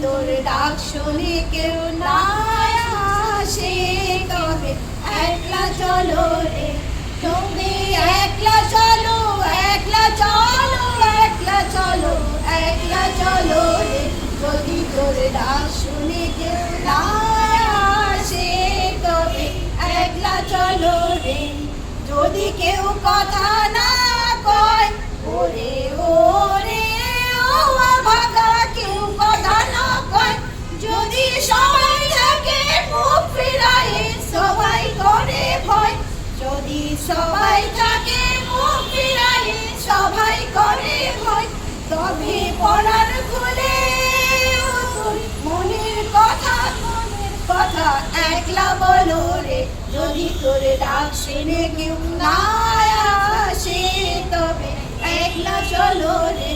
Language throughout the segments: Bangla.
তোর ডাক শুনে কেউ না আসে, তবে একলা চলো রে তুমি, একলা চলো, একলা চলো, একলা চলো, একলা চলো রে। যদি তোর ডাক শুনে কেউ না আসে, তবে একলা চলো রে। যদি কেউ কথা না কয়, ওরে ওরে ও ভাগা, কেউ কথা না কয়, যদি সবাই থাকে মুখ ফিরায়ে, সবাই করে ভয়। যদি সবাই থাকে মুখ ফিরায়ে, সবাই করে ভয়, তবে পড়ার খুলে মনের কথা, মনের কথা একলা বলো রে। যদি তোর ডাক শুনে কেউ না আসে, তবে একলা চলো রে।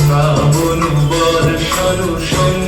শ্রাবণ বর্ষণ